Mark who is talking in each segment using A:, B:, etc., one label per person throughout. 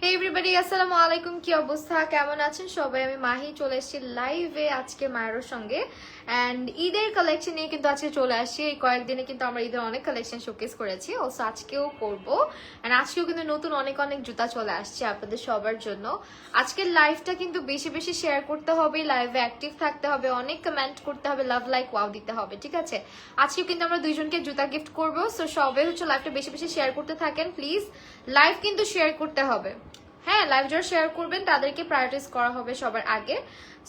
A: হে everybody, আসসালামু আলাইকুম। কি অবস্থা, কেমন আছেন সবাই? আমি মাহি চলে এসেছি লাইভে আজকে মায়ের সঙ্গে। অ্যান্ড ঈদের কালেকশন নিয়ে কিন্তু আজকে চলে আসছি। এই কয়েকদিনে কিন্তু আমরা ঈদের অনেক কালেকশন শোকেস করেছি, অলসো আজকেও করবো। অ্যান্ড আজকেও কিন্তু নতুন অনেক অনেক জুতা চলে আসছে আপনাদের সবার জন্য। আজকের লাইভটা কিন্তু বেশি বেশি শেয়ার করতে হবে, লাইভে অ্যাক্টিভ থাকতে হবে, অনেক কমেন্ট করতে হবে, লাভ লাইক ওয়াও দিতে হবে, ঠিক আছে? আজকেও কিন্তু আমরা দুইজনকে জুতা গিফট করবো। সো সবাই হচ্ছে লাইভটা বেশি বেশি শেয়ার করতে থাকেন প্লিজ। লাইভ কিন্তু শেয়ার করতে হবে, হ্যাঁ। লাইভ যারা শেয়ার করবেন তাদেরকে প্রায়োরিটাইজ করা হবে সবার আগে।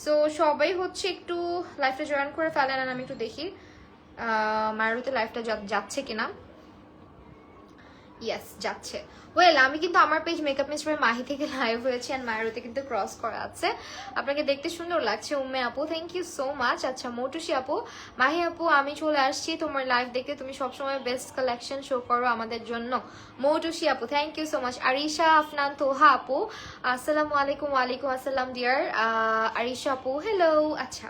A: সো সবাই হচ্ছে একটু লাইভটা জয়েন করে ফেলেন। আর আমি একটু দেখি মায়েরতে লাইভটা যাচ্ছে কিনা। ইয়েস, যাচ্ছে। ওয়েল, আমি কিন্তু আমার পেজ মেকআপ মিস্টার মাহি থেকে লাইভ হয়েছি অ্যান্ড মায়েরতে কিন্তু ক্রস করা আছে। আপনাকে দেখতে সুন্দর লাগছে উম্মে আপু, থ্যাংক ইউ সো মাচ। আচ্ছা মৌটুসি আপু, মাহি আপু আমি চলে আসছি তোমার লাইভ দেখতে, তুমি সবসময় বেস্ট কালেকশন শো করো আমাদের জন্য। মৌটুসি আপু, thank you so much. Arisha Afnan Toha আপু, আসসালামু আলাইকুম। ওয়ালাইকুম আসসালাম ডিয়ার আরিশা আপু, হ্যালো। আচ্ছা,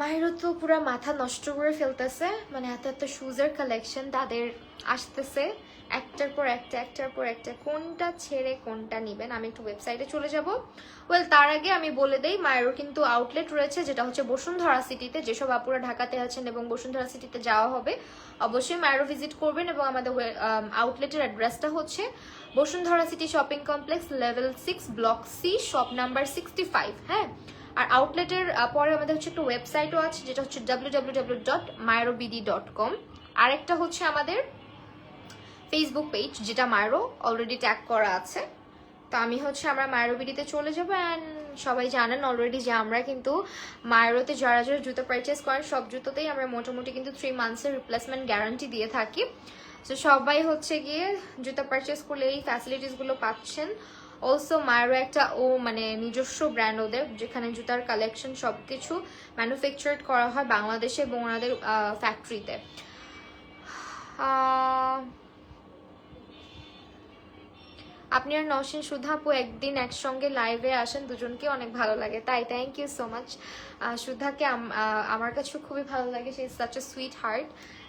A: মায়েরও তো পুরো মাথা নষ্ট করে ফেলতেছে, মানে এত এত শুজের কালেকশন তাদের আসতেছে একটার পর একটা, একটার পর একটা, কোনটা ছেড়ে কোনটা নিবেন। আমি একটু ওয়েবসাইটে চলে যাব। ওয়েল, তার আগে আমি বলে দেই মায়েরও কিন্তু আউটলেট রয়েছে, যেটা হচ্ছে বসুন্ধরা সিটিতে। যেসব আপুরা ঢাকাতে আছেন এবং বসুন্ধরা সিটিতে যাওয়া হবে অবশ্যই মায়েরও ভিজিট করবেন। এবং আমাদের আউটলেটের অ্যাড্রেসটা হচ্ছে Bashundhara city shopping complex, level 6, block C, shop number 65, হ্যাঁ। আর আউটলেটের পরে আমাদের হচ্ছে একটা ওয়েবসাইটও আছে, যেটা হচ্ছে www.mayrobidi.com। আরেকটা হচ্ছে আমাদের ফেসবুক পেজ, যেটা মায়েরও অলরেডি ট্যাগ করা আছে। তো আমি হচ্ছে আমরা মায়েরোবিডিতে চলে যাবো। অ্যান্ড সবাই জানেন অলরেডি যে আমরা কিন্তু মায়েরোতে যারা যারা জুতো পারচেস করেন সব জুতোতেই আমরা মোটামুটি কিন্তু 3 মান্থসের রিপ্লেসমেন্ট গ্যারান্টি দিয়ে থাকি। তো সবাই হচ্ছে গিয়ে জুতো পারচেস করলে এই ফ্যাসিলিটিসগুলো পাচ্ছেন। অলসো মায়েরও একটা মানে নিজস্ব ব্র্যান্ড ওদের, যেখানে জুতার কালেকশন সবকিছু ম্যানুফ্যাকচার্ড করা হয় বাংলাদেশে এবং ওনাদের ফ্যাক্টরিতে। আপনি আর নওশিন সুধা আপু একদিন একসঙ্গে লাইভে আসেন, দুজনকে অনেক ভালো লাগে। তাই থ্যাংক ইউ সো মাচ। সুধাকে আমার কাছেও খুবই ভালো লাগে, সে is such a sweet heart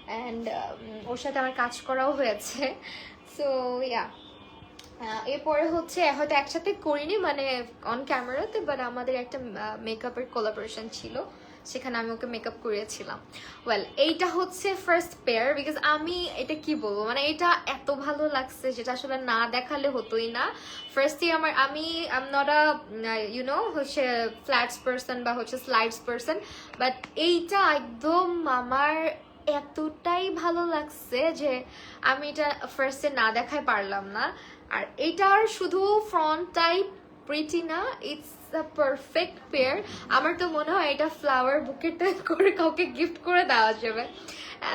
A: and ওর সাথে আমার কাজ করাও হয়েছে। সো ইয়া, এরপরে হচ্ছে হয়তো একসাথে করিনি মানে অন ক্যামেরাতে, বাট আমাদের একটা মেকআপের কোলাবোরেশন ছিল, সেখানে আমি ওকে মেকআপ করিয়েছিলাম। ওয়েল, এইটা হচ্ছে ফার্স্ট পেয়ার, বিকজ আমি এটা কি বলবো, মানে এটা এত ভালো লাগছে যেটা আসলে না দেখালে হতোই না। ফার্স্টই আমি নট আ ইউনো হচ্ছে ফ্ল্যাটস পার্সন বা হচ্ছে স্লাইডস পার্সন, বাট এইটা একদম আমার এতটাই ভালো লাগছে যে আমি এটা ফার্স্টে না দেখাই পারলাম না। আর এটার শুধু ফ্রন্টটাই প্রিটি না, ইটস আ পারফেক্ট পেয়ার। আমার তো মনে হয় এটা ফ্লাওয়ার বুকেটে করে কাউকে গিফট করে দেওয়া যাবে,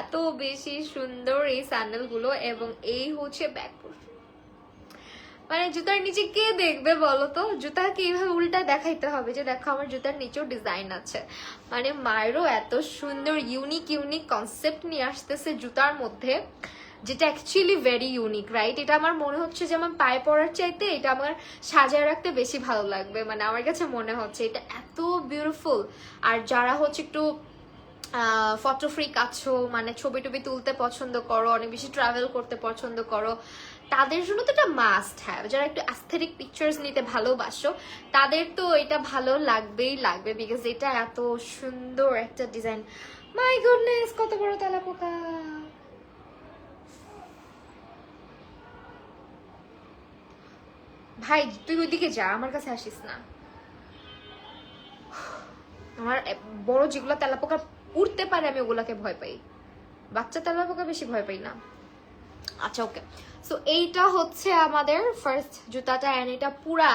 A: এত বেশি সুন্দর এই স্যান্ডেলগুলো। এবং এই হচ্ছে ব্যাক, মানে জুতার নিচে কে দেখবে বলো তো? জুতাকে এইভাবে উল্টা দেখাইতে হবে যে দেখো আমার জুতার নিচেও ডিজাইন আছে। মানে মায়েরও এত সুন্দর ইউনিক ইউনিক কনসেপ্ট নিয়ে আসতেছে জুতার মধ্যে, যেটা অ্যাকচুয়ালি ভেরি ইউনিক, রাইট? এটা আমার মনে হচ্ছে যে আমার পায়ে পড়ার চাইতে এটা আমার সাজায় রাখতে বেশি ভালো লাগবে, মানে আমার কাছে মনে হচ্ছে এটা এত বিউটিফুল। আর যারা হচ্ছে একটু ফটো ফ্রিক আছো, মানে ছবি টবি তুলতে পছন্দ করো, অনেক বেশি ট্রাভেল করতে পছন্দ করো, তাদের জন্য তো এটা মাস্ট হ্যাভ। যারা একটু অ্যাস্থেটিক পিকচার্স নিতে ভালোবাসো তাদের তো এটা ভালো লাগবেই লাগবে, বিকজ এটা এত সুন্দর একটা ডিজাইন। মাই গুডনেস, কত বড় তেলাপোকা! ভাই তুই ওইদিকে যা, আমার কাছে আসিস না। আমার বড় যেগুলো তেলাপোকা উড়তে পারে আমি ওগুলাকে ভয় পাই, বাচ্চা তেলাপোকা বেশি ভয় পাই না। আচ্ছা ওকে, সো এইটা হচ্ছে আমাদের ফার্স্ট জুতাটা। এন্ড এটা পুরা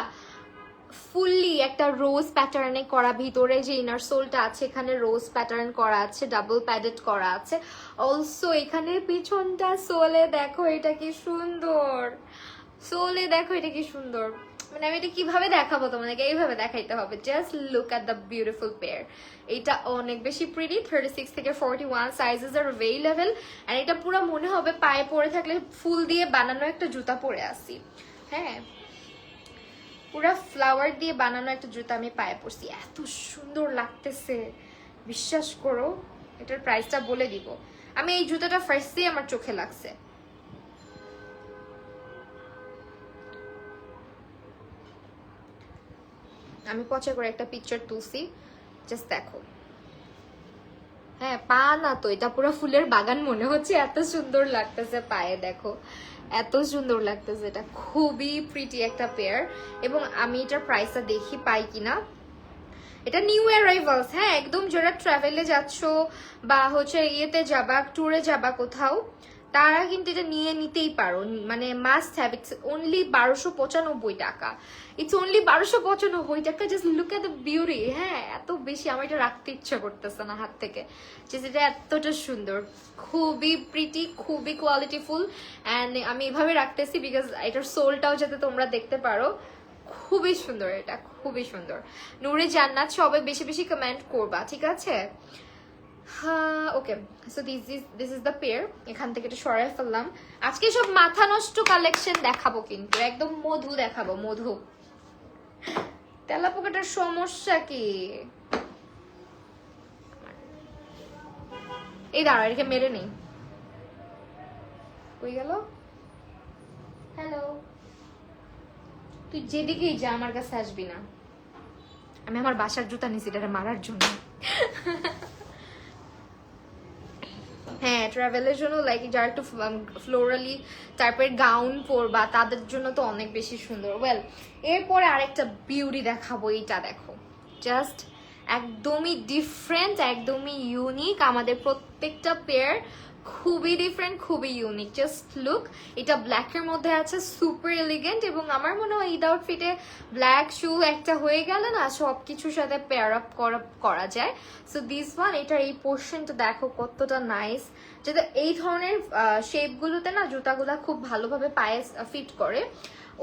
A: ফুললি একটা রোজ প্যাটার্নে করা, ভিতরে যে ইনার সোলটা আছে এখানে রোজ প্যাটার্ন করা আছে, ডাবল প্যাডেড করা আছে। অলসো এখানে পিছনটা সোলে দেখো এটা কি সুন্দর, সোলে দেখো এটা কি সুন্দর। মানে আমি এটা কিভাবে দেখাবো তোমাদেরকে, এইভাবে দেখাইতে হবে। Just look at the beautiful pair. এটা অনেক বেশি প্রিটি, 36 থেকে 41 সাইজেস আর অ্যাভেলেবেল। অ্যান্ড এটা পুরো মনে হবে পায়ে পরে থাকলে ফুল দিয়ে বানানো একটা জুতা পরে আসি, হ্যাঁ, পুরা ফ্লাওয়ার দিয়ে বানানো একটা জুতা আমি পায়ে পরছি, এত সুন্দর লাগতেছে বিশ্বাস করো। এটার প্রাইসটা বলে দিব। আমি এই জুতাটা ফার্স্টেই আমার চোখে লাগছে। আমি পচা করে একটা পিকচার তুলছি, জাস্ট দেখো। হ্যাঁ পা না তো, এটা পুরো ফুলের বাগান মনে হচ্ছে, এত সুন্দর লাগতেছে পায়ে, দেখো এত সুন্দর লাগতেছে, এটা খুবই প্রিটি একটা পেয়ার। এবং আমি এটার প্রাইসটা দেখি পাই কিনা। এটা নিউ অ্যারাইভালস, হ্যাঁ একদম, যারা ট্রাভেলে যাচ্ছ বা হচ্ছে ইয়েতে যাবা, ট্যুরে যাবা কোথাও, তারা কিন্তু এটা নিয়ে নিতেই পারো, মানে মাস্ট হ্যাভ। ইটস অনলি 1295 টাকা, ইটস অনলি 1295 টাকা। Just look at the beauty, হ্যাঁ এত বেশি, আমার এটা রাখতে ইচ্ছা করতেছে না হাত থেকে, যে এটা এতটা সুন্দর, খুবই প্রিটি, খুবই কোয়ালিটিফুল। অ্যান্ড আমি এভাবে রাখতেছি বিকজ এটার সোলটাও যাতে তোমরা দেখতে পারো, খুবই সুন্দর, এটা খুবই সুন্দর। নূরে জান্নাত, সবাই বেশি বেশি কমেন্ট করবা, ঠিক আছে? হ্যাঁ okay, so this is the pair. এখান থেকে এটা সরাই ফেললাম। আজকে সব মাথা নষ্ট কালেকশন দেখাবো, কিন্তু একদম মধু দেখাবো, মধু। তেলাপোকাটার সমস্যা কি? এই দাঁড়া, এটাকে মেরে নেই। কই গেল? হ্যালো, তুই যেদিকেই যা আমার কাছে আসবি না। আমি আমার বাসার জুতা নিছি এটা মারার জন্য। হ্যাঁ ট্রাভেলের জন্য, লাইক যারা একটু ফ্লোরালি টাইপের গাউন পরবা তাদের জন্য তো অনেক বেশি সুন্দর। ওয়েল, এরপরে আরেকটা বিউটি দেখাবো, এইটা দেখো, জাস্ট একদমই ডিফারেন্ট, একদমই ইউনিক। আমাদের প্রত্যেকটা পেয়ার খুবই ডিফারেন্ট, খুবই ইউনিক। জাস্ট লুক, এটা ব্ল্যাকের মধ্যে আছে, সুপার এলিগেন্ট। এবং আমার মনে হয় ঈদ আউটফিটে ব্ল্যাক শু একটা হয়ে গেলে না সব কিছুর সাথে পেয়ার আপ করা যায়। সো দিস ওয়ান, এটার এই পোর্শনটা দেখো কতটা নাইস, যাতে এই ধরনের শেপগুলোতে না জুতাগুলা খুব ভালোভাবে পায়ে ফিট করে।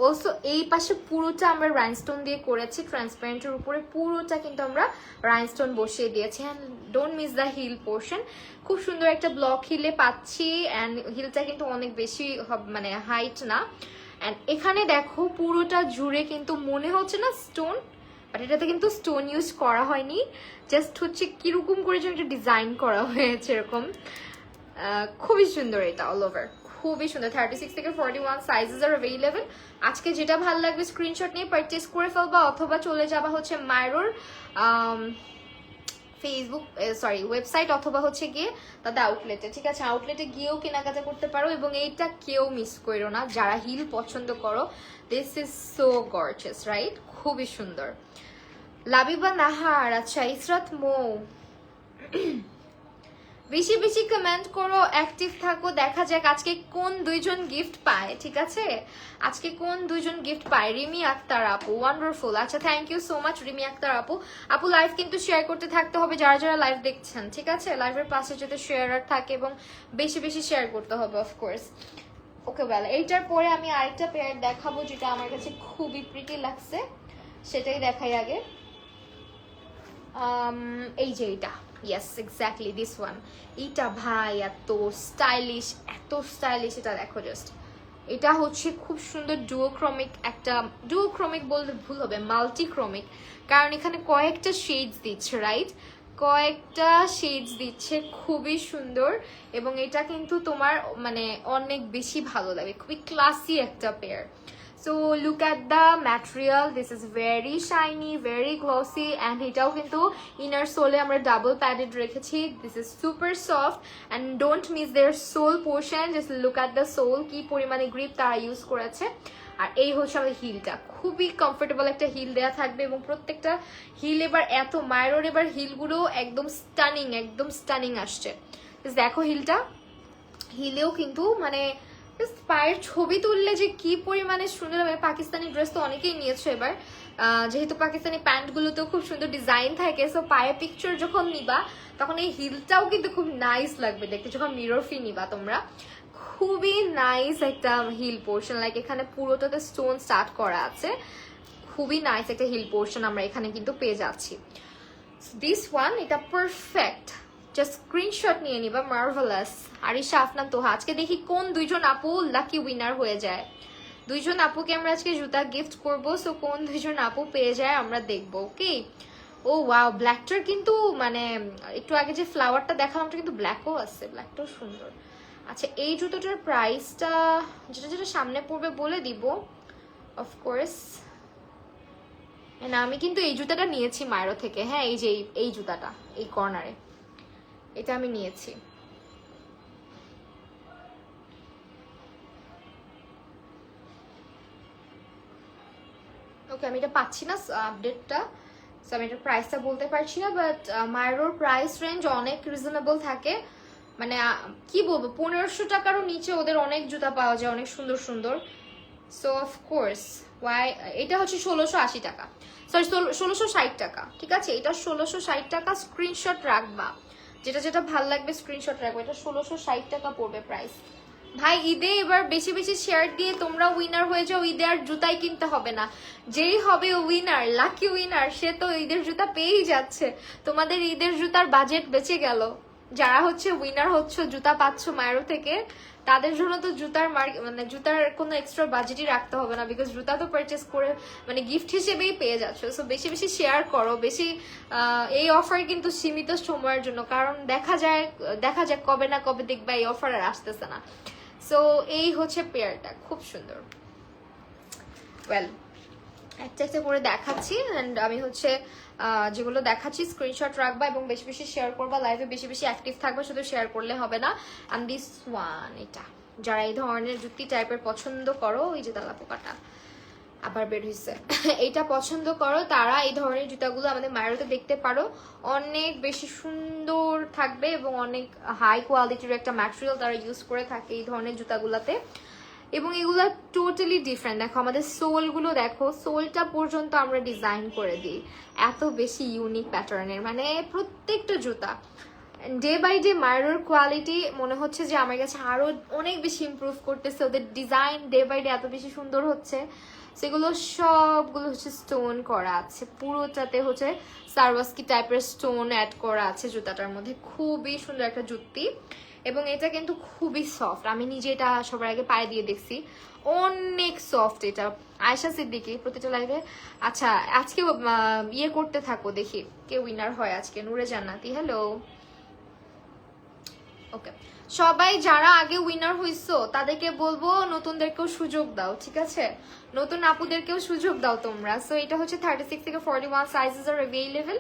A: অলসো এই পাশে পুরোটা আমরা রাইনস্টোন দিয়ে করেছি, ট্রান্সপারেন্টের উপরে পুরোটা কিন্তু আমরা রাইনস্টোন বসিয়ে দিয়েছি। And don't miss the heel portion, খুব সুন্দর একটা ব্লক হিলে পাচ্ছি। অ্যান্ড হিলটা কিন্তু অনেক বেশি মানে হাইট না। অ্যান্ড এখানে দেখো পুরোটা জুড়ে কিন্তু মনে হচ্ছে না স্টোন, বাট এটাতে কিন্তু স্টোন ইউজ করা হয়নি, জাস্ট হচ্ছে কিরকম করে যেন একটা ডিজাইন করা হয়েছে এরকম। খুবই সুন্দর এটা অল ওভার, খুবই সুন্দর। 36 থেকে 41 সাইজেস আর অ্যাভেলেবল। আজকে যেটা ভালো লাগবে স্ক্রিনশট নিয়ে পারচেস করে ফেলবা, অথবা চলে যাবা হচ্ছে মাইরোর ফেসবুক ওয়েবসাইট, অথবা হচ্ছে গিয়ে তাদের আউটলেটে, ঠিক আছে? আউটলেটে গিয়েও কেনাকাটা করতে পারো। এবং এইটা কেউ মিস করো না যারা হিল পছন্দ করো, this is so gorgeous, right? খুবই সুন্দর। লাবিবা নাহার, আচ্ছা ইসরাত মৌ, বেশি বেশি কমেন্ট করো, অ্যাক্টিভ থাকো, দেখা যাক আজকে কোন দুইজন গিফট পায়, ঠিক আছে? আজকে কোন দুইজন গিফট পায়। রিমি আক্তার আপু, ওয়ান্ডারফুল, আচ্ছা thank you so much Rimi Akter আপু। আপু লাইভ কিন্তু শেয়ার করতে থাকতে হবে, যারা যারা লাইভ দেখছেন, ঠিক আছে? লাইভের পাশে যাতে শেয়ারার থাকে এবং বেশি বেশি শেয়ার করতে হবে অফকোর্স। ওকে ওয়েল, এইটার পরে আমি আরেকটা পেয়ার দেখাবো যেটা আমার কাছে খুবই প্রিটি লাগছে, সেটাই দেখাই আগে। এই যে এটা, ইয়েস এক্স্যাক্টলি দিস ওয়ান। এইটা ভাই এত স্টাইলিশ, এত স্টাইলিশ, এটা দেখো জাস্ট। এটা হচ্ছে খুব সুন্দর ডুওক্রমিক, একটা ডুওক্রমিক বললে ভুল হবে, মাল্টিক্রমিক, কারণ এখানে কয়েকটা শেডস দিচ্ছে, রাইট? কয়েকটা শেডস দিচ্ছে, খুবই সুন্দর। এবং এটা কিন্তু তোমার মানে অনেক বেশি ভালো লাগে, খুবই ক্লাসি একটা pair. So look at the material, this is very shiny, very glossy, and এটাও কিন্তু inner sole আমরা double padded রেখেছি, this is super soft and don't miss their sole portion, just look at the sole, কি পরিমাণে grip তারা use করেছে। আর এই হচ্ছে আমাদের হিলটা, খুবই কমফোর্টেবল একটা হিল দেয়া থাকবে। এবং প্রত্যেকটা হিল এবার এত মাইরোর, এবার হিলগুলো একদম স্টানিং, একদম স্টানিং আসছে। দেখো হিলটা, হিলেও কিন্তু মানে পায়ের ছবি তুললে যে কি পরিমাণে সুন্দর হবে। পাকিস্তানি ড্রেস তো অনেকেই নিয়েছো এবার, যেহেতু পাকিস্তানি প্যান্টগুলোতেও খুব সুন্দর ডিজাইন থাকে, সো পায়ে পিকচার যখন নিবা তখন এই হিলটাও কিন্তু খুব নাইস লাগবে দেখতে, যখন মিরর ফি নিবা তোমরা। খুবই নাইস একটা হিল পোর্শন, লাইক এখানে পুরোটাতে স্টোন স্টার্ট করা আছে, খুবই নাইস একটা হিল পোর্শন আমরা এখানে কিন্তু পেয়ে যাচ্ছি। দিস ওয়ান, এটা পারফেক্ট, জাস্ট স্ক্রিনশট নিয়ে নিবা, মার্ভেলাস। আরিশা আফনান তোহা, আজকে দেখি কোন দুইজন আপু লাকি উইনার হয়ে যায়। দুইজন আপুকে আমরা আজকে জুতা গিফট করবো, সো কোন দুইজন আপু পেয়ে যায় আমরা দেখবো, ওকে? ও ওয়াও, ব্ল্যাকটার কিন্তু মানে একটু আগে যে ফ্লাওয়ারটা দেখালাম ওটা কিন্তু ব্ল্যাকও আছে, ব্ল্যাকটাও সুন্দর। আচ্ছা এই জুতোটার প্রাইসটা যেটা যেটা সামনে পড়বে বলে দিব অফকোর্স। না আমি কিন্তু এই জুতাটা নিয়েছি মায়েরও থেকে, হ্যাঁ এই যে এই জুতাটা এই কর্নারে এটা আমি নিয়েছি। ওকে আমি এটা পাচ্ছি না আপডেটটা, সো আমি এটা প্রাইসটা বলতে পারছি না, বাট মায়েরোর প্রাইস রেঞ্জ অনেক রিজনেবল থাকে, মানে কি বলবো 1500 টাকারও নিচে ওদের অনেক জুতা পাওয়া যায়, অনেক সুন্দর সুন্দর। সো অফকোর্স ওয়াই, এটা হচ্ছে 1680 টাকা, সরি 1660 টাকা, ঠিক আছে এটা 1660 টাকা। স্ক্রিনশট রাখবা, যেটা যেটা ভাল লাগবে স্ক্রিনশট রাখবা, এটা 1660 টাকা পড়বে প্রাইস। ভাই ঈদে এবার বেশি বেশি শেয়ার দিয়ে তোমরা উইনার হয়ে যাও, ঈদে আর জুতাই কিনতে হবে না, যেই হবে উইনার লাকি উইনার সে তো ঈদের জুতা পেয়েই যাচ্ছে, তোমাদের ঈদের জুতার বাজেট বেঁচে গেল। যারা হচ্ছে উইনার হচ্ছে জুতা পাচ্ছ মায়েরও থেকে, তাদের জন্য তো জুতার মানে জুতার কোনো এক্সট্রা বাজেটই রাখতে হবে না, বিকজ জুতা তো পারচেস করে মানে গিফট হিসেবেই পেয়ে যাচ্ছ। সো বেশি বেশি শেয়ার করো, বেশি এই অফার কিন্তু সীমিত সময়ের জন্য, কারণ দেখা যাক কবে না কবে দেখবা এই অফার আর আসতেছে না। সো এই হচ্ছে পেয়ারটা, খুব সুন্দর। ওয়েল একটা একটা করে দেখাচ্ছি, অ্যান্ড আমি হচ্ছে যেগুলো দেখাচ্ছি স্ক্রিনশট রাখবা এবং বেশি বেশি শেয়ার করবা, লাইভে বেশি বেশি অ্যাক্টিভ থাকবা, শুধু শেয়ার করলে হবে না। অ্যান্ড দিস ওয়ান, এটা যারা এই ধরনের জুতি টাইপের পছন্দ করো, ওই যে তালা পোকাটা আবার বের হয়েছে এইটা পছন্দ করো, তারা এই ধরনের জুতাগুলো আমাদের মায়েরতে দেখতে পারো, অনেক বেশি সুন্দর থাকবে এবং অনেক হাই কোয়ালিটির একটা ম্যাটেরিয়াল তারা ইউজ করে থাকে এই ধরনের জুতাগুলাতে, এবং এগুলো টোটালি ডিফারেন্ট। দেখো আমাদের সোলগুলো দেখো, সোলটা পর্যন্ত আমরা ডিজাইন করে দিই, এত বেশি ইউনিক প্যাটার্নের, মানে প্রত্যেকটা জুতা ডে বাই ডে মায়ের কোয়ালিটি মনে হচ্ছে যে আমার কাছে আরো অনেক বেশি ইমপ্রুভ করতেছে, ওদের ডিজাইন ডে বাই ডে এত বেশি সুন্দর হচ্ছে। সেগুলো সবগুলো হচ্ছে স্টোন করা আছে, পুরোটাতে হচ্ছে সারওয়াস্কি টাইপের স্টোন অ্যাড করা আছে জুতাটার মধ্যে, খুবই সুন্দর একটা জুতি। এবং এটা কিন্তু খুবই সফট, আমি নিজে এটা সবার আগে পায়ে দিয়ে দেখছি, অনেক সফট এটা। আয়েশা সিদ্দিকি প্রতিটা লাইভে, আচ্ছা আজকে ইয়ে করতে থাকো, দেখি কে উইনার হয় আজকে। নূরে জান্নাতি হ্যালো, ওকে সবাই যারা আগে উইনার হইছো তাদেরকে বলবো নতুনদেরকেও সুযোগ দাও, ঠিক আছে নতুন আপুদেরকেও সুযোগ দাও তোমরা। সো এটা হচ্ছে 36 থেকে 41 সাইজেস আর অ্যাভেলেবল,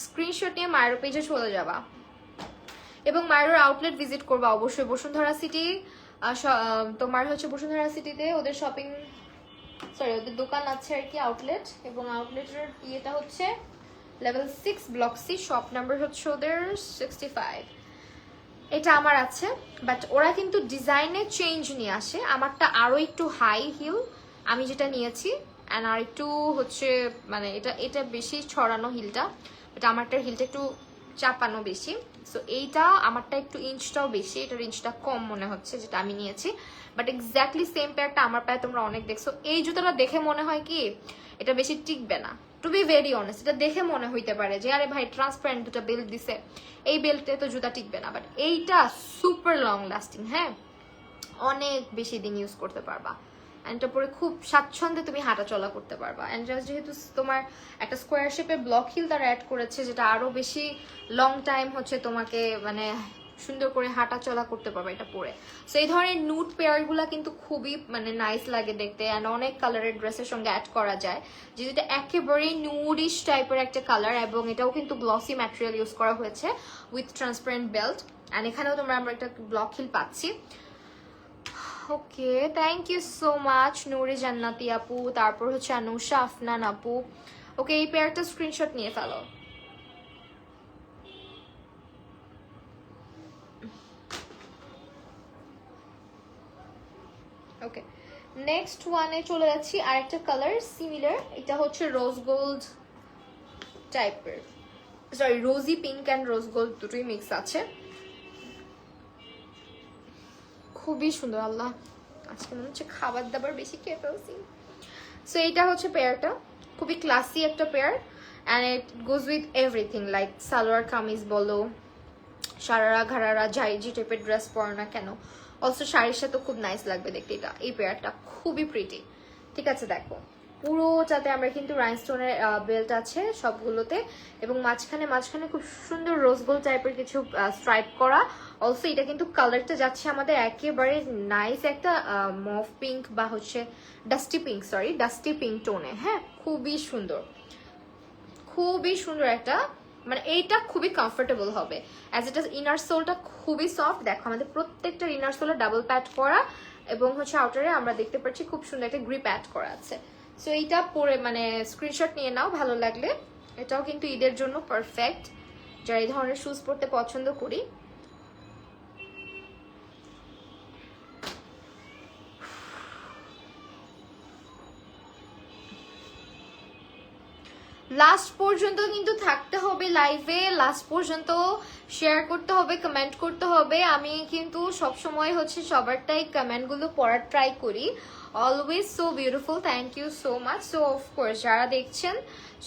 A: স্ক্রিনশট নিয়ে মায়ের পেজে চলে যাবা এবং মায়ের আউটলেট ভিজিট করবা অবশ্যই। বসুন্ধরা সিটি তোমার হচ্ছে বসুন্ধরা সিটিতে ওদের শপিং ওদের দোকান আছে আর কি, আউটলেট, এবং আউটলেটের ইয়েটা হচ্ছে level 6 block C, shop number হচ্ছে ওদের 65। এটা আমার আছে, বাট ওরা কিন্তু ডিজাইনে চেঞ্জ নিয়ে আসে, আমারটা আরো একটু হাই হিল আমি যেটা নিয়েছি, অ্যান্ড আর একটু হচ্ছে মানে এটা বেশি ছড়ানো হিলটা, বাট আমারটার হিলটা একটু চাপানো বেশি। সো এইটা আমারটা একটু ইঞ্চটাও বেশি, এটার ইঞ্চটা কম মনে হচ্ছে যেটা আমি নিয়েছি, বাট এক্স্যাক্টলি সেম পেয়ারটা আমার পায়ে তোমরা অনেক দেখছো। এই জুতোটা দেখে মনে হয় কি এটা বেশি টিকবে না, টু বি ভেরি অনেস্ট, এটা দেখে মনে হইতে পারে যে আরে ভাই ট্রান্সপারেন্ট দুটা বেল্ট দিছে, এই বেল্টে তো জুতা টিকবে না, বাট এইটা সুপার লং লাস্টিং, হ্যাঁ অনেক বেশি দিন ইউজ করতে পারবা, অ্যান্ড তারপরে খুব স্বাচ্ছন্দ্যে তুমি হাঁটা চলা করতে পারবা। অ্যান্ড জাস্ট যেহেতু তোমার একটা স্কোয়ার শেপের ব্লক হিল তারা অ্যাড করেছে, যেটা আরো বেশি লং টাইম হচ্ছে তোমাকে মানে সুন্দর করে হাঁটা চলা করতে পারবে এটা পরে। সো এই ধরনের নুড পেয়ারগুলো কিন্তু খুবই মানে নাইস লাগে দেখতে, অ্যান্ড অনেক কালারের ড্রেসের সঙ্গে অ্যাড করা যায়, যেটা একেবারেই নুডিশ টাইপের একটা কালার, এবং এটাও কিন্তু গ্লসি ম্যাটেরিয়াল ইউজ করা হয়েছে উইথ ট্রান্সপারেন্ট বেল্ট, অ্যান্ড এখানেও তোমরা আমরা একটা ব্লক হিল পাচ্ছি। Okay thank you so much Nure Jannati আপু, তারপর হচ্ছে আনুষা আফনান আপু। ওকে এই পেয়ারটা স্ক্রিনশট নিয়ে ফেলো। ওকে নেক্সট ওয়ানে চলে যাচ্ছি, আরেকটা কালার সিমিলার, এটা হচ্ছে রোজ গোল্ড টাইপের, sorry rosy pink and rose gold দুটোই মিক্স আছে, খুবই সুন্দর। আল্লাহ আজকে মনে হচ্ছে খাবার দাবার বেশি খেয়ে ফেলছি। সো এইটা হচ্ছে পেয়ারটা, খুবই ক্লাসি একটা pair, and it goes with everything like salwar kameez বলো, সারারা ঘাড়ারা যাই যে টাইপের ড্রেস পরো না কেন, অলসো শাড়ির সাথে খুব নাইস লাগবে দেখতে এটা। এই পেয়ারটা খুবই প্রিটি, ঠিক আছে দেখো পুরোটাতে আমরা কিন্তু রাইনস্টোনের বেল্ট আছে সবগুলোতে, এবং মাঝখানে খুব সুন্দর রোজ গোল্ড টাইপের কিছু স্ট্রাইপ করা। অলসো এটা কিন্তু কালারটা যাচ্ছে আমাদের একেবারে নাইস একটা মভ পিঙ্ক বা হচ্ছে ডাস্টি পিঙ্ক টোনে, হ্যাঁ খুবই সুন্দর। খুবই সুন্দর একটা, মানে এইটা খুবই কমফোর্টেবল হবে। অ্যাজ ইট ইজ ইনার সোলটা খুবই সফট। দেখো আমাদের প্রত্যেকটা ইনার সোলে ডাবল প্যাড করা, এবং হচ্ছে আউটারে আমরা দেখতে পাচ্ছি খুব সুন্দর একটা গ্রিপ অ্যাড করা আছে। সো এইটা পরে মানে স্ক্রিনশট নিয়ে নাও ভালো লাগলে। এটাও কিন্তু ঈদের জন্য পারফেক্ট, যারা এই ধরনের শুজ পরতে পছন্দ করি। লাস্ট পর্যন্ত কিন্তু থাকতে হবে লাইভে, লাস্ট পর্যন্ত শেয়ার করতে হবে, কমেন্ট করতে হবে। আমি কিন্তু সবসময় হচ্ছে সবারটাই কমেন্টগুলো পড়ার ট্রাই করি। Always so beautiful, thank you so much. So of course যারা দেখছেন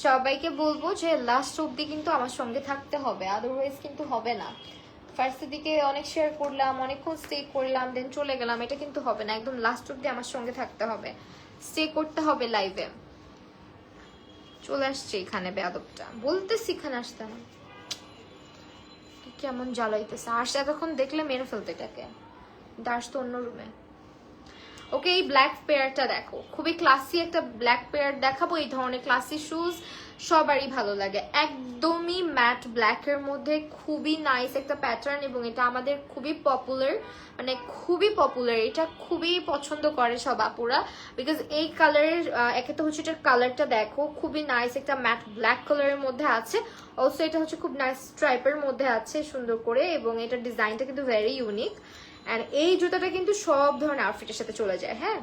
A: সবাইকে বলবো যে লাস্ট অব্দি কিন্তু আমার সঙ্গে থাকতে হবে, আদারওয়াইজ কিন্তু হবে না। ফার্স্টের দিকে অনেক শেয়ার করলাম, অনেকক্ষণ স্টে করলাম, দেন চলে গেলাম, এটা কিন্তু হবে না। একদম লাস্ট অব্দি আমার সঙ্গে থাকতে হবে, স্টে করতে হবে লাইভে। চলে আসছে এখানে বেয়াদবটা, বলতেছি এখানে আসতে না, কেমন জ্বালাইতেছে। আসছে এতক্ষণ দেখলে মেরে ফেলতে এটাকে, দাস তো অন্য রুমে। ওকে, এই ব্ল্যাক পেয়ারটা দেখো, খুবই ক্লাসি একটা ব্ল্যাক পেয়ার দেখাবো। এই ধরনের ক্লাসি শুজ সবারই ভালো লাগে, একদমই ম্যাট ব্ল্যাকের মধ্যে খুবই নাইস একটা প্যাটার্ন, এবং এটা আমাদের খুবই পপুলার, মানে খুবই পপুলার। এটা খুবই পছন্দ করে সব আপুরা, বিকজ এই কালারের একে তো হচ্ছে এটার কালারটা দেখো, খুবই নাইস একটা ম্যাট ব্ল্যাক কালারের মধ্যে আছে। অলসো এটা হচ্ছে খুব নাইস স্ট্রাইপের মধ্যে আছে সুন্দর করে, এবং এটার ডিজাইনটা কিন্তু ভেরি ইউনিক। অ্যান্ড এই জুতাটা কিন্তু সব ধরনের আউটফিটের সাথে চলে যায়। হ্যাঁ,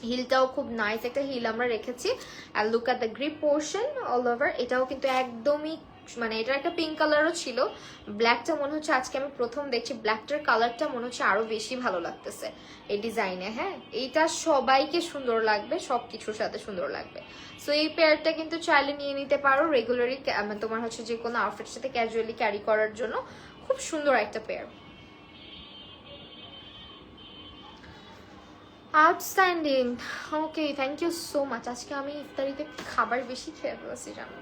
A: হিলটাও খুব নাইস একটা হিল আমরা রেখেছি। আর look at the grip portion all over. এটাও কিন্তু একদমই মানে এটার একটা পিঙ্ক কালারও ছিল, ব্ল্যাকটা মনে হচ্ছে আজকে আমি প্রথম দেখছি, ব্ল্যাকটার কালারটা মনে হচ্ছে আরো বেশি ভালো লাগতেছে এই ডিজাইনে। হ্যাঁ, এইটা সবাইকে সুন্দর লাগবে, সব কিছুর সাথে সুন্দর লাগবে। সো এই পেয়ারটা কিন্তু চাইলে নিয়ে নিতে পারো রেগুলারলি, তোমার হচ্ছে যে কোনো আউটফিটের সাথে ক্যাজুয়ালি ক্যারি করার জন্য খুব সুন্দর একটা pair. Outstanding, okay, thank you so much. আজকে আমি ইফতারিতে খাবার বেশি খেয়ে ফেলেছি জানো,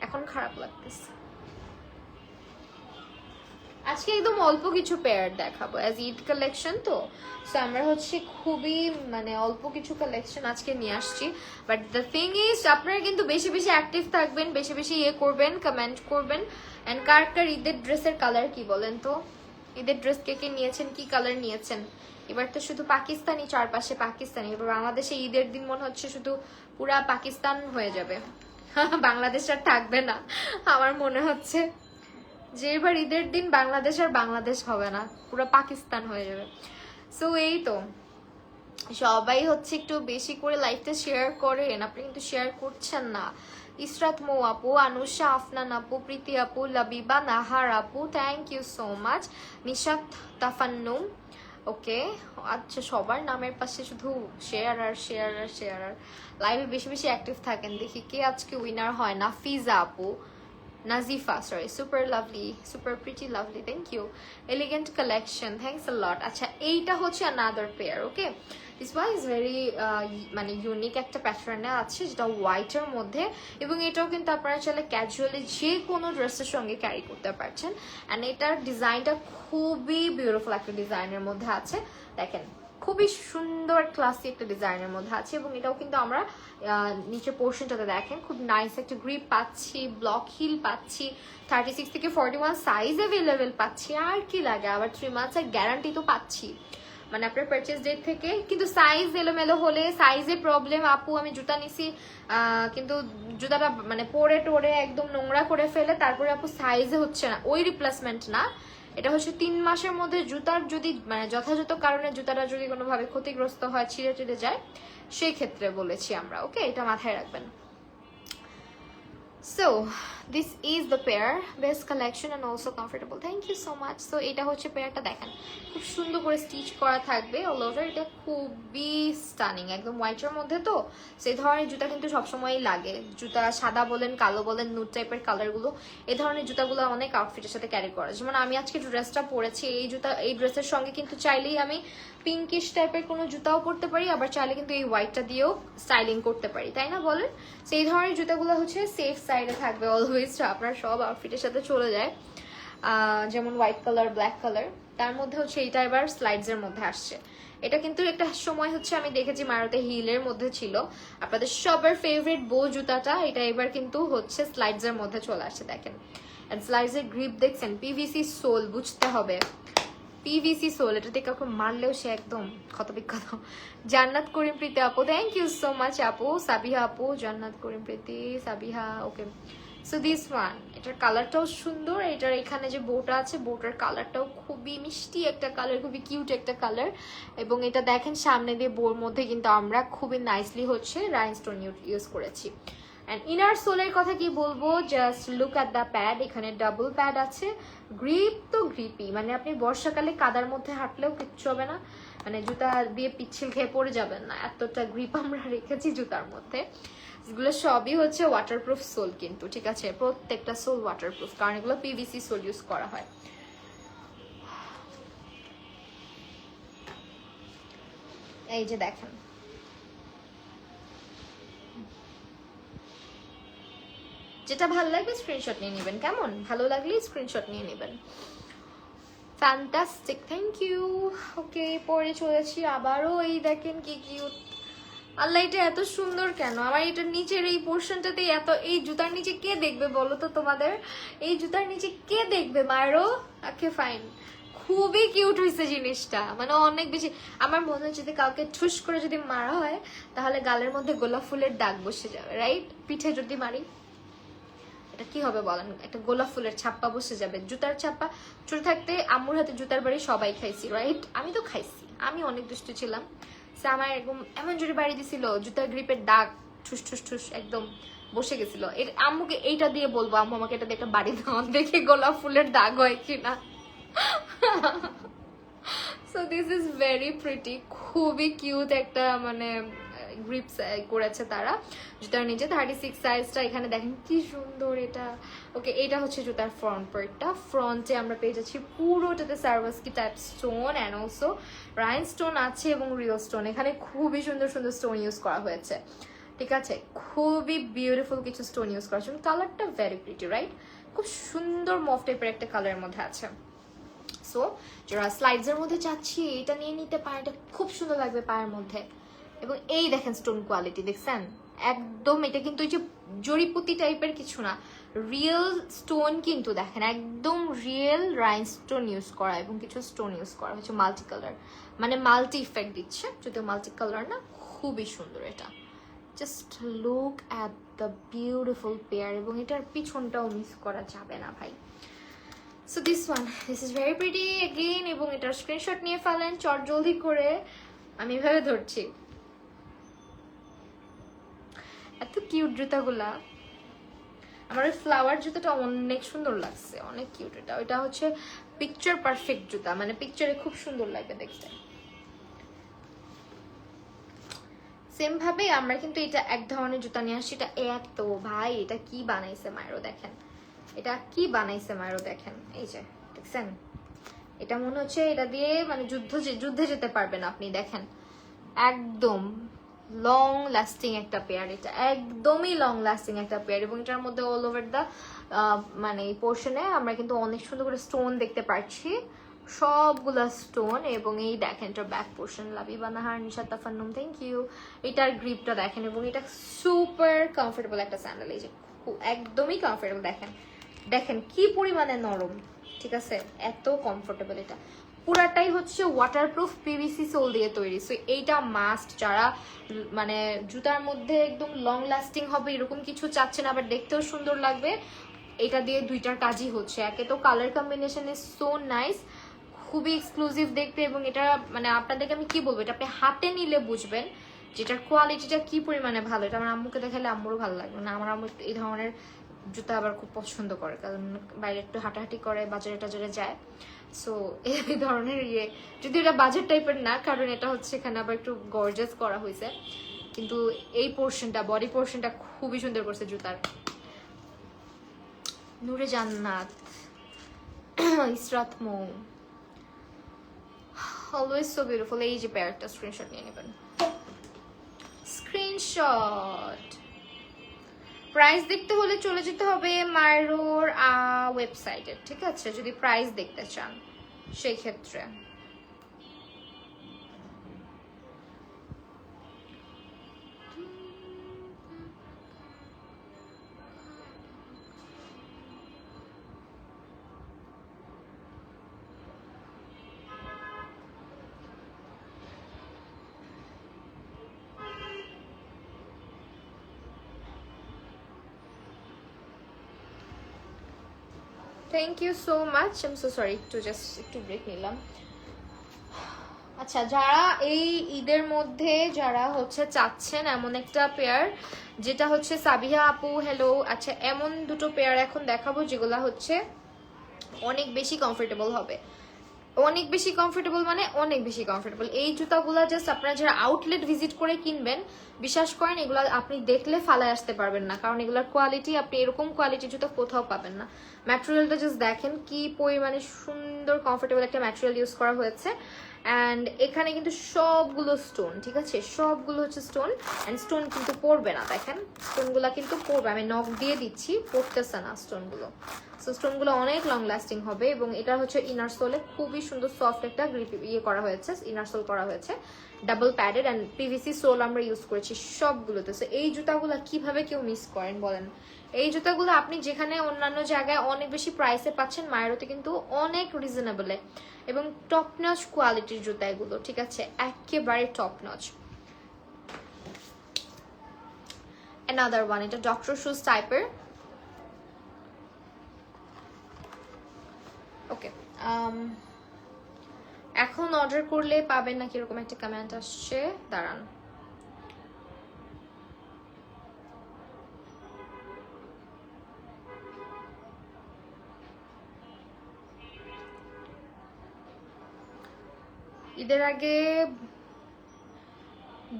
A: এখন খারাপ লাগতেছে। আজকে একদম অল্প কিছু পেয়ার দেখাবো, অ্যাজ ঈদ কালেকশন তো, সো আমরা হচ্ছে খুবই মানে অল্প কিছু কালেকশন আজকে নিয়ে আসছি। বাট দ্য থিং ইজ আপনারা কিন্তু বেশি বেশি অ্যাক্টিভ থাকবেন, বেশি বেশি ইয়ে করবেন, কমেন্ট করবেন। অ্যান্ড কার কার ঈদের ড্রেসের কালার কি বলেন তো, ঈদের ড্রেস কে কে নিয়েছেন, কি কালার নিয়েছেন? এবার তো শুধু পাকিস্তানি, চারপাশে পাকিস্তানি। এবার বাংলাদেশে ঈদের দিন মনে হচ্ছে শুধু পুরা পাকিস্তান হয়ে যাবে, বাংলাদেশ আর থাকবে না। আমার মনে হচ্ছে যে এবার ঈদের দিন বাংলাদেশ আর বাংলাদেশ হবে না, পুরো পাকিস্তান হয়ে যাবে। সো এই তো, সবাই হচ্ছে একটু বেশি করে লাইভটা শেয়ার করেন, আপনি কিন্তু শেয়ার করছেন না। ইসরাত মৌ আপু, আনুষা, আফনান আপু, প্রীতি আপু, লাবিবা, নাহার আপু, thank you so much. Nishat Tafannum, okay, আচ্ছা সবার নামের পাশে শুধু শেয়ার আর শেয়ার আর শেয়ার আর। লাইভে বেশি বেশি অ্যাক্টিভ থাকেন, দেখি কে আজকে উইনার হয়। নাফিজা আপু, Nazifa, sorry, super lovely, super pretty lovely, thank you. Elegant collection, thanks a lot. আচ্ছা এইটা হচ্ছে another pair, okay? This one is very মানে ইউনিক একটা প্যাটার্নে আছে, যেটা হোয়াইটের মধ্যে, এবং এটাও কিন্তু আপনারা চাইলে ক্যাজুয়ালি যে কোনো ড্রেসের সঙ্গে ক্যারি করতে পারছেন। অ্যান্ড এটার ডিজাইনটা খুবই বিউটিফুল একটা ডিজাইনের মধ্যে আছে, দেখেন খুবই সুন্দর ক্লাসি একটা ডিজাইনের মধ্যে আছে। এবং এটাও কিন্তু আমরা নিচের পোর্শনটাতে দেখেন খুব নাইস একটা গ্রিপ পাচ্ছি, ব্লক হিল পাচ্ছি, 36 থেকে 41 সাইজ অ্যাভেলেবেল পাচ্ছি। আর কি লাগে, আবার 3 মান্থসের গ্যারান্টি তো পাচ্ছি, মানে আপনার পারচেস ডেট থেকে। কিন্তু সাইজ এলোমেলো হলে, সাইজে প্রবলেম, আপু আমি জুতা নিছি কিন্তু জুতাটা মানে পরে টোরে একদম নোংরা করে ফেলে, তারপরে আপু সাইজে হচ্ছে না, ওই রিপ্লেসমেন্ট না। এটা হচ্ছে 3 মাসের মধ্যে জুতার যদি মানে যথাযথ কারণে জুতাটা যদি কোনোভাবে ক্ষতিগ্রস্ত হয়, ছিঁড়ে ছিঁড়ে যায়, সেই ক্ষেত্রে বলেছি আমরা, ওকে, এটা মাথায় রাখবেন। So this is the pair, best collection and also comfortable, thank you so much. So এটা হচ্ছে পেয়ারটা, দেখেন খুব সুন্দর করে স্টিচ করা থাকবে অল ওভার। এটা খুবই স্টানিং, একদম হোয়াইটের মধ্যে তো, সেই ধরনের জুতা কিন্তু সবসময়ই লাগে। জুতা সাদা বলেন, কালো বলেন, নুট টাইপের কালারগুলো, এই ধরনের জুতাগুলো অনেক আউটফিটের সাথে ক্যারি করা। যেমন আমি আজকে ড্রেসটা পরেছি, এই জুতা এই ড্রেসের সঙ্গে কিন্তু চাইলেই আমি পিঙ্কিশ টাইপের কোনো জুতাও পরতে পারি, আবার চাইলে কিন্তু এই হোয়াইটটা দিয়েও স্টাইলিং করতে পারি, তাই না বলেন? সেই ধরনের জুতাগুলো হচ্ছে সেফ সাইডে থাকবে অলওয়েজ, আপনার সব আউটফিটের সাথে চলে যায়। যেমন হোয়াইট কালার, ব্ল্যাক কালার, তার মধ্যে হচ্ছে এইটা এবার স্লাইডসের মধ্যে আসছে। এটা কিন্তু একটা সময় হচ্ছে আমি দেখেছি মারুতে হিলের মধ্যে ছিল, আপনাদের সবার ফেভারিট বো জুতাটা এটা এবার কিন্তু হচ্ছে স্লাইডস এর মধ্যে চলে আসছে। দেখেন স্লাইডস এর গ্রিপ দেখছেন, পিভিসি সোল, বুঝতে হবে পিভিসি সোল, এটাতে কাউকে মারলেও সে একদম ক্ষত বিক্ষত। জান্নাত করিম প্রীতি আপু, থ্যাংক ইউ সো মাচ আপু। সাবিহা আপু, জান্নাত করিম প্রীতি, সাবিহা, ওকে। সো দিস ওয়ান, এটার কালারটাও সুন্দর, এটার এখানে যে বোটা আছে বোটার কালারটাও খুবই মিষ্টি একটা কালার, খুবই কিউট একটা কালার। এবং এটা দেখেন সামনে দিয়ে বোর মধ্যে কিন্তু আমরা খুবই নাইসলি হচ্ছে রাইনস্টোন ইউজ করেছি। অ্যান্ড ইনার সোলের কথা কি বলবো, just look at the pad, এখানে ডাবল প্যাড আছে। গ্রিপ তো গ্রিপই, মানে আপনি বর্ষাকালে কাদার মধ্যে হাঁটলেও কিচ্ছু হবে না, মানে জুতা দিয়ে পিচ্ছিল খেয়ে পড়ে যাবেন না, এতটা গ্রিপ আমরা রেখেছি জুতার মধ্যে। এগুলো সবই হচ্ছে ওয়াটারপ্রুফ সোল কিন্তু, ঠিক আছে, প্রত্যেকটা সোল ওয়াটারপ্রুফ, কারণ এগুলো পিভিসি সোল ইউজ করা হয়। এই যে দেখেন, যেটা ভালো লাগবে স্ক্রিনশট নিয়ে নেবেন, কেমন ভালো লাগলে স্ক্রিনশট নিয়ে নেবেন। Fantastic, thank you. ওকে, পরে চলেছি আবারও, এই দেখেন কি কিউট, আল্লাহ এটা এত সুন্দর কেন, আমার এটার নিচের এই পোর্শনটাতে এত, এই জুতার নিচে কে দেখবে বলো তো তোমাদের, এই জুতার নিচে কে দেখবে মায়েরও। ওকে ফাইন, খুবই কিউট হয়েছে জিনিসটা, মানে অনেক বেশি। আমার মনে হচ্ছে যদি কাউকে ঠুস করে যদি মারা হয় তাহলে গালের মধ্যে গোলাপ ফুলের দাগ বসে যাবে, রাইট? পিঠে যদি মারি এটা কি হবে বলেন, একটা গোলাপ ফুলের ছাপ্পা বসে যাবে, জুতার ছাপ্পা। ছোট থাকতে আম্মুর হাতে জুতার বাড়ি সবাই খাইছি, রাইট? আমি তো খাইছি, আমি অনেক দুষ্টু ছিলাম, সে আমার এরকম এমন জোরে বাড়ি দিছিল, জুতার গ্রিপের দাগ ঠুস ঠুস ঠুস একদম বসে গেছিল। আম্মুকে এইটা দিয়ে বলবো, আম্মু আমাকে এটা দিয়ে একটা বাড়ি দাও, দেখে গোলাপ ফুলের দাগ হয় কিনা। So this is very pretty, খুবই কিউট একটা মানে গ্রিপস করেছে তারা জুতার নিচে। 36 সাইজটা এখানে দেখেন কি সুন্দর এটা। ওকে, এটা হচ্ছে জুতার ফ্রন্ট পার্টটা, ফ্রন্টে আমরা পেয়ে যাচ্ছি পুরোটাতে Swarovski type stone and also rhinestone আছে এবং রিয়েল স্টোন, এখানে খুবই সুন্দর সুন্দর স্টোন ইউজ করা হয়েছে, ঠিক আছে, খুবই বিউটিফুল কিছু স্টোন ইউজ করা হয়েছে। কালারটা ভেরি প্রিটি, রাইট? খুব সুন্দর মফ টাইপের একটা কালারের মধ্যে আছে। সো যারা স্লাইডসের মধ্যে চাচ্ছি এটা নিয়ে নিতে পারেন, এটা খুব সুন্দর লাগবে পায়ের মধ্যে। এবং এই দেখেন স্টোন কোয়ালিটি দেখছেন, একদম এটা কিন্তু ওই যে জড়িপুতি টাইপের কিছু না, রিয়েল স্টোন কিন্তু দেখেন, একদম রিয়েল রাইন স্টোন ইউজ করা এবং কিছু স্টোন ইউজ করা হচ্ছে মাল্টি কালার, মানে মাল্টি ইফেক্ট দিচ্ছে, যদিও মাল্টি কালার না, খুবই সুন্দর এটা। Just look at the beautiful pair, এবং এটার পিছনটাও মিস করা যাবে না ভাই। So this one, this is very pretty again, এবং এটার স্ক্রিনশট নিয়ে ফেলেন চট জলদি করে, আমি এভাবে ধরছি। এত কিউট জুতাগুলা, আমার ওই ফ্লাওয়ার জুতাটা অনেক সুন্দর লাগছে, অনেক কিউট। এটা ওইটা হচ্ছে পিকচার পারফেক্ট জুতা, মানে পিকচারে খুব সুন্দর লাগবে দেখতে। সেম ভাবে আমরা কিন্তু এটা এক ধরনের জুতা নিয়ে আসছি, এটা এত ভাই, এটা কি বানাইছে মায়েরও দেখেন, এটা কি বানাইছে মায়েরও দেখেন, এই যে দেখছেন, এটা মনে হচ্ছে এটা দিয়ে মানে যুদ্ধে যেতে পারবেন আপনি, দেখেন একদম লং লাস্টিং একটা পেয়ার, এটা একদমই লং লাস্টিং একটা পেয়ার। এবং এটার মধ্যে অল ওভার দ্য মানে এই পোর্শনে আমরা কিন্তু অনেক সুন্দর করে স্টোন দেখতে পাচ্ছি, সবগুলা স্টোন। এবং এই দেখেন এটার back portion, Labiba Nahar, Nisha Tafannum, thank you. এটার গ্রিপটা দেখেন, এবং এটা সুপার কমফোর্টেবল একটা স্যান্ডেল, এই যে একদমই কমফোর্টেবল, দেখেন দেখেন কি পরিমাণে নরম, ঠিক আছে, এত কমফোর্টেবল। এটা পুরাটাই হচ্ছে ওয়াটারপ্রুফ পিভিসি সোল দিয়ে তৈরি। সো এইটা মাস্ট, যারা মানে জুতার মধ্যে একদম লং লাস্টিং হবে এরকম কিছু চাচ্ছেন, আবার দেখতেও সুন্দর লাগবে, এটা দিয়ে দুইটার কাজই হচ্ছে। একে তো colour combination is so nice, খুবই এক্সক্লুসিভ দেখতে, এবং এটা মানে আপনাদেরকে আমি কি বলবো, এটা আপনি হাতে নিলে বুঝবেন যেটার কোয়ালিটিটা কি পরিমাণে ভালো। এটা আমার আম্মুকে দেখালে আম্মুরও ভালো লাগবে না, আমার আম্মু এই ধরনের জুতা আবার খুব পছন্দ করে, কারণ বাইরে একটু হাঁটাহাঁটি করে, বাজারে টাজারে যায়। সো এই ধরনের যদি এটা বাজার টাইপের না, কারণ এটা হচ্ছে এখানে আবার একটু গর্জাস করা হয়েছে, কিন্তু এই পোর্শনটা, বডি পোর্শনটা খুবই সুন্দর করছে জুতার। নূরে জান্নাত, ইসরাত মৌ, অলওয়েজ সো বিউটিফুল। এই যে পেয়ারটা স্ক্রিনশট নিয়ে নেবেন, স্ক্রিনশট। প্রাইস দেখতে হলে চলে যেতে হবে মাইরোর ওয়েবসাইটে, ঠিক আছে, যদি প্রাইস দেখতে চান সেই ক্ষেত্রে। Thank you so much. I am so sorry, একটু ব্রেক নিলাম। আচ্ছা, যারা এই ঈদের মধ্যে যারা হচ্ছে চাচ্ছেন এমন একটা পেয়ার, যেটা হচ্ছে সাবিহা আপু হ্যালো, আচ্ছা এমন দুটো পেয়ার এখন দেখাবো যেগুলো হচ্ছে অনেক বেশি কমফোর্টেবল হবে। অনেক বেশি কমফোর্টেবল মানে অনেক বেশি কমফোর্টেবল। এই জুতাগুলো জাস্ট আপনারা যারা আউটলেট ভিজিট করে কিনবেন, বিশ্বাস করেন এগুলো আপনি দেখলে ফালায় আসতে পারবেন না, কারণ এগুলোর কোয়ালিটি আপনি এরকম কোয়ালিটির জুতো কোথাও পাবেন না। ম্যাটেরিয়ালটা জাস্ট দেখেন কি পরিমাণে সুন্দর কমফোর্টেবল একটা ম্যাটেরিয়াল ইউজ করা হয়েছে। অ্যান্ড এখানে কিন্তু সবগুলো স্টোন, ঠিক আছে, সবগুলো হচ্ছে স্টোন। অ্যান্ড স্টোন কিন্তু পড়বে না, দেখেন স্টোনগুলো কিন্তু পড়বে, আমি নখ দিয়ে দিচ্ছি, পড়তেছে না স্টোনগুলো। সো স্টোনগুলো অনেক লং লাস্টিং হবে। এবং এটা হচ্ছে ইনার সোলে খুবই সুন্দর সফট একটা গ্রিপ করা হয়েছে, ইনার সোল করা হয়েছে, double padded and PVC sole আমরা ইউজ করেছি সবগুলোতে। সো এই জুতাগুলো কিভাবে কেউ মিস করেন বলেন? এই জুতাগুলো আপনি যেখানে অন্যান্য জায়গায় অনেক বেশি প্রাইসে পাচ্ছেন, মায়েরতে কিন্তু অনেক রিজনেবলে এবং টপ নচ কোয়ালিটির জুতা এগুলো, ঠিক আছে, একেবারে টপ নচ। অ্যানাদার ওয়ান, এটা ডক্টর শুজ টাইপের। ওকে, এখন অর্ডার করলে পাবেন না কিরকম একটা কমেন্ট আসছে, দাঁড়ান। ঈদের আগে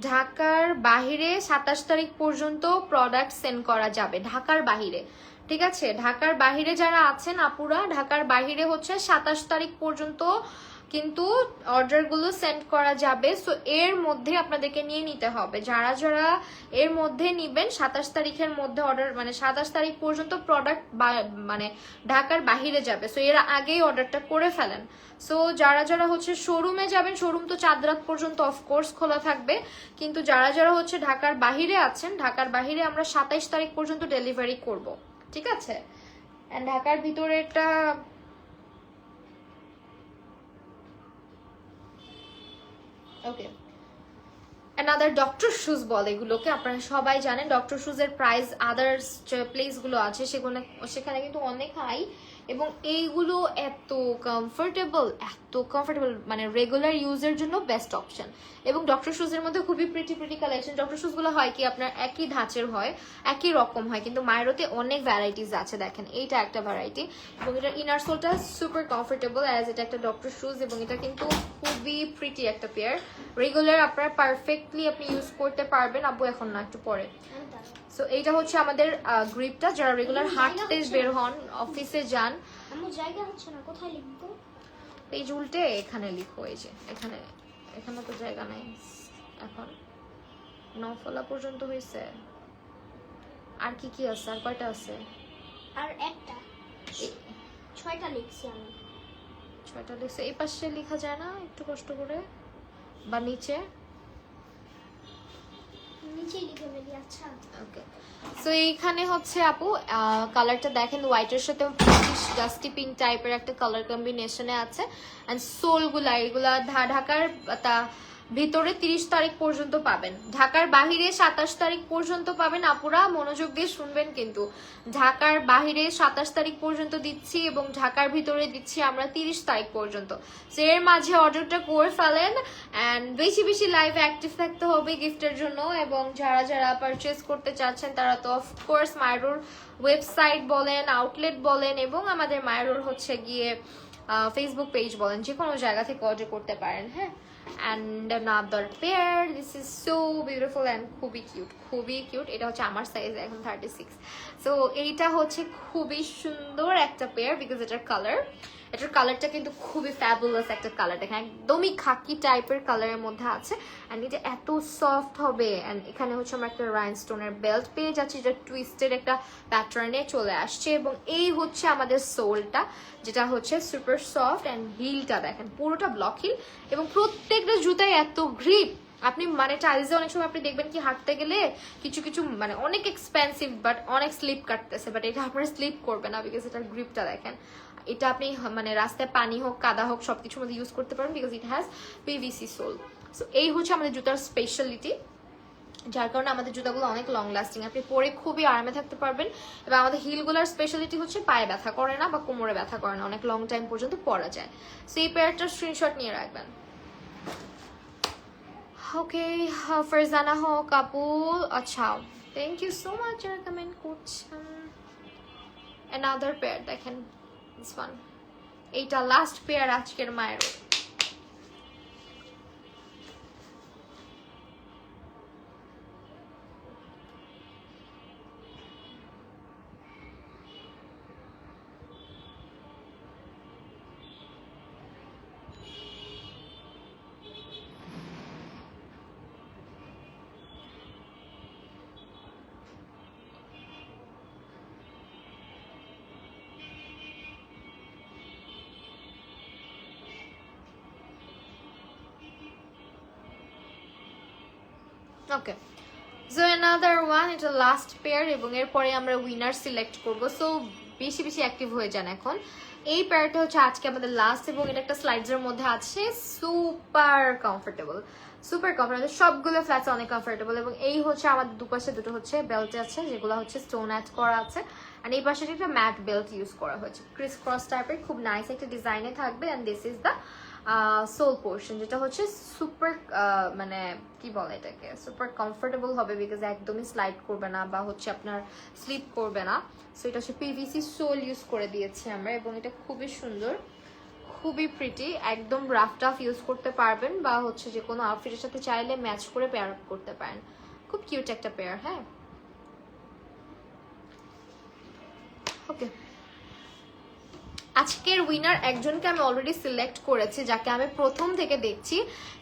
A: ঢাকার বাহিরে 27 তারিখ পর্যন্ত প্রোডাক্ট সেন্ড করা যাবে, ঢাকার বাহিরে, ঠিক আছে। ঢাকার বাহিরে যারা আছেন আপুরা, ঢাকার বাহিরে হচ্ছে 27 তারিখ পর্যন্ত কিন্তু অর্ডারগুলো সেন্ড করা যাবে। সো এর মধ্যে আপনাদেরকে নিয়ে নিতে হবে, যারা যারা এর মধ্যে নিবেন 27 তারিখের মধ্যে অর্ডার, মানে 27 তারিখ পর্যন্ত প্রোডাক্ট মানে ঢাকার বাহিরে যাবে। সো এর আগেই অর্ডারটা করে ফেলেন। সো যারা যারা হচ্ছে শোরুমে যাবেন, শোরুম তো চাঁদ রাত পর্যন্ত অফকোর্স খোলা থাকবে, কিন্তু যারা যারা হচ্ছে ঢাকার বাহিরে আছেন, ঢাকার বাহিরে আমরা 27 তারিখ পর্যন্ত ডেলিভারি করব, ঠিক আছে। এন্ড ঢাকার ভিতরে একটা ওকে, অ্যানাদার ডক্টর শুজ বলে এগুলোকে, আপনারা সবাই জানেন ডক্টর শুজের প্রাইস আদার্স যে প্লেসগুলো আছে সেখানে কিন্তু অনেক হাই। এবং এইগুলো এত কমফোর্টেবল, মানে রেগুলার ইউজের জন্য বেস্ট অপশন। এবং ডক্টর শুজের মধ্যে খুবই প্রিটি কালেকশন। ডক্টর শুজগুলো হয় কি আপনার একই ধাঁচের হয়, একই রকম হয়, কিন্তু মায়েরতে অনেক ভ্যারাইটিস আছে। দেখেন এইটা একটা ভ্যারাইটি, এবং এটার ইনার সোলটা সুপার কমফোর্টেবল অ্যাজ এটা একটা ডক্টর শুজ। এবং এটা কিন্তু খুবই প্রিটি একটা পেয়ার, রেগুলার আপনারা পারফেক্টলি আপনি ইউজ করতে পারবেন। আব্বু এখন না, একটু পরে। সো এইটা হচ্ছে আমাদের গ্রিপটা, যারা রেগুলার হাঁটতে বের হন, অফিসে যান।
B: জায়গা হচ্ছে না, কোথায় লিখবো?
A: পেজ উল্টে এখানে লিখো, এই যে এখানে, এখানে তো জায়গা নাই। এখন নফলা পর্যন্ত হয়েছে, আর কি কি আছে, আর কয়টা আছে?
B: আর একটা, 6টা লিখছি আমি।
A: 6টা লিখছে, এই পাশে লেখা যায় না একটু কষ্ট করে, বা নিচে
B: নিচেই লিখে ফেলি। আচ্ছা
A: ওকে। সো এইখানে হচ্ছে আপু কালারটা দেখেন, হোয়াইটের সাথে ডাস্টি পিঙ্ক টাইপের একটা কালার কম্বিনেশনে আছে। অ্যান্ড সোলগুলা এগুলা ঢাকার ভিতরে 30 তারিখ পর্যন্ত পাবেন, ঢাকার বাহিরে 27 তারিখ পর্যন্ত পাবেন। আপুরা মনোযোগ দিয়ে শুনবেন কিন্তু, ঢাকার বাহিরে 27 তারিখ পর্যন্ত দিচ্ছি এবং ঢাকার ভিতরে দিচ্ছি আমরা 30 তারিখ পর্যন্ত। সো এর মাঝে অর্ডারটা করে ফেলেন। অ্যান্ড বেশি বেশি লাইভ অ্যাক্টিভ থাকতে হবে গিফটের জন্য। এবং যারা যারা পারচেস করতে চাচ্ছেন তারা তো অফকোর্স মায়েরোর ওয়েবসাইট বলেন, আউটলেট বলেন, এবং আমাদের মায়েরোর হচ্ছে গিয়ে ফেসবুক পেজ বলেন, যে কোনো জায়গা থেকে অর্ডার করতে পারেন। হ্যাঁ, and another pair, this is so beautiful and খুবই কিউট। এটা হচ্ছে আমার সাইজ, এখন 36। সো এইটা হচ্ছে খুবই সুন্দর একটা পেয়ার, বিকজ এটার কালারটা কিন্তু খুবই ফ্যাবুলাস একটা কালার। দেখেন একদমই খাকি টাইপের কালারের মধ্যে আছে। অ্যান্ড এটা এত সফট হবে। অ্যান্ড এখানে হচ্ছে আমরা একটা রাইনস্টোনের বেল্ট পেয়ে যাচ্ছি, যেটা টুইস্টেড একটা প্যাটার্নে চলে আসছে। এবং এই হচ্ছে আমাদের সোলটা, যেটা হচ্ছে সুপার সফট। অ্যান্ড হিলটা দেখেন পুরোটা ব্লক হিল, এবং প্রত্যেকটা জুতায় এত গ্রিপ। আপনি মানে টাইলসে অনেক সময় আপনি দেখবেন কি হাঁটতে গেলে কিছু মানে অনেক এক্সপেন্সিভ বাট অনেক স্লিপ কাটতেছে, বাট এটা আপনার স্লিপ করবে না, বিকজ এটার গ্রিপটা দেখেন। এটা আপনি মানে রাস্তায় পানি হোক কাদা হোক সবকিছুর মধ্যে ইউজ করতে পারেন, because it has PVC sole. So এই হচ্ছে আমাদের জুতার স্পেশালিটি। যার কারণে আমাদের জুতাগুলো অনেক লং লাস্টিং, আপনি পরে খুবই আরামে থাকতে পারবেন। এবং আমাদের হিলগুলোর স্পেশালিটি হচ্ছে পায়ে ব্যথা করে না বা কোমরে ব্যথা করে না, অনেক লং টাইম পর্যন্ত পরা যায়। সো এই পেয়ারটার স্ক্রিনশট নিয়ে রাখবেন। ওকে, ফারজানা হক আপু, আচ্ছা থ্যাংক ইউ সো মাচ যারা কমেন্ট করছেন। অ্যানাদার পেয়ার দেখেন, দিস ওয়ান, এইটা লাস্ট পেয়ার আজকের মায়েরও। ওকে, সো অ্যানাদার ওয়ান, এটা লাস্ট পেয়ার এবং এরপরে আমরা উইনার সিলেক্ট করব। সো বেশি বেশি অ্যাক্টিভ হয়ে যান এখন। এই পেয়ারটা হচ্ছে আজকে আমাদের লাস্ট এবং এটা একটা স্লাইডসের মধ্যে আছে, সুপার কমফোর্টেবল, সুপার কমফোর্টেবল, সবগুলো ফ্ল্যাটস অনেক কমফোর্টেবল। এবং এই হচ্ছে আমাদের দুপাশে দুটো হচ্ছে বেল্ট আছে যেগুলো হচ্ছে স্টোন অ্যাড করা আছে, আর এই পাশে একটা ম্যাট বেল্ট ইউজ করা হয়েছে, ক্রিস ক্রস টাইপের, খুব নাইস একটা ডিজাইনে থাকবে। And this is the sole portion, যেটা হচ্ছে সুপার মানে কি বলে এটাকে, সুপার কমফোর্টেবল হবে বিকজ একদমই স্লাইড করবে না বা হচ্ছে আপনার স্লিপ করবে না। সো এটা হচ্ছে পিভিসি সোল ইউজ করে দিয়েছি আমরা এবং এটা খুবই সুন্দর, খুবই প্রিটি, একদম রাফ টাফ ইউজ করতে পারবেন বা হচ্ছে যে কোনো আউটফিটের সাথে চাইলে ম্যাচ করে পেয়ার আপ করতে পারেন। খুব কিউট একটা পেয়ার। হ্যাঁ, ওকে, আজকের উইনার একজনকে আমি অলরেডি সিলেক্ট করেছি, যাকে আমি প্রথম থেকে দেখছি,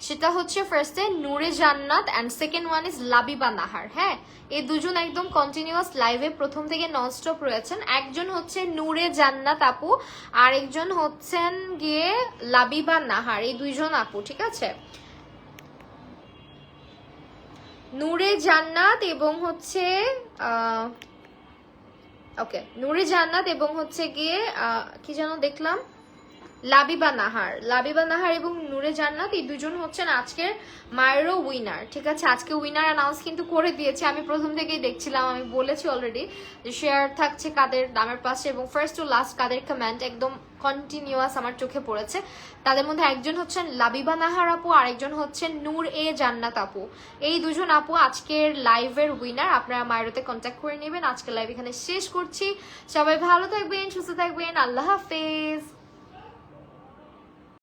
A: সেটা হচ্ছে ফার্স্টে নূরে জান্নাত and second one is Labiba Nahar. হ্যাঁ, এই দুজন একদম কন্টিনিউয়াস লাইভে প্রথম থেকে ননস্টপ রয়েছেন। একজন হচ্ছে নূরে জান্নাত আপু, আর একজন হচ্ছেন গিয়ে লাবিবা নাহার, এই দুইজন আপু, ঠিক আছে? নূরে জান্নাত এবং হচ্ছে ওকে, নূরে জান্নাত এবং হচ্ছে গিয়ে কি যেন দেখলাম, লাবিবা নাহার, লাবিবা নাহার এবং নূরে জান্নাত, এই দুজন হচ্ছেন আজকের মায়েরও উইনার। ঠিক আছে, আজকে উইনার অ্যানাউন্স কিন্তু করে দিয়েছে, আমি প্রথম থেকেই দেখছিলাম, আমি বলেছি অলরেডি যে শেয়ার থাকছে কাদের দামের পাশে এবং ফার্স্ট টু লাস্ট কাদের কমেন্ট একদম কন্টিনিউয়াস আমার চোখে পড়েছে। তাদের মধ্যে একজন হচ্ছেন লাবিবা নাহার আপু, আরেকজন হচ্ছেন নূর এ জান্নাত আপু। এই দুজন আপু আজকের লাইভের উইনার। আপনারা মায়েরতে কন্ট্যাক্ট করে নেবেন। আজকের লাইভ এখানে শেষ করছি। সবাই ভালো থাকবেন, সুস্থ থাকবেন, আল্লাহ হাফেজ।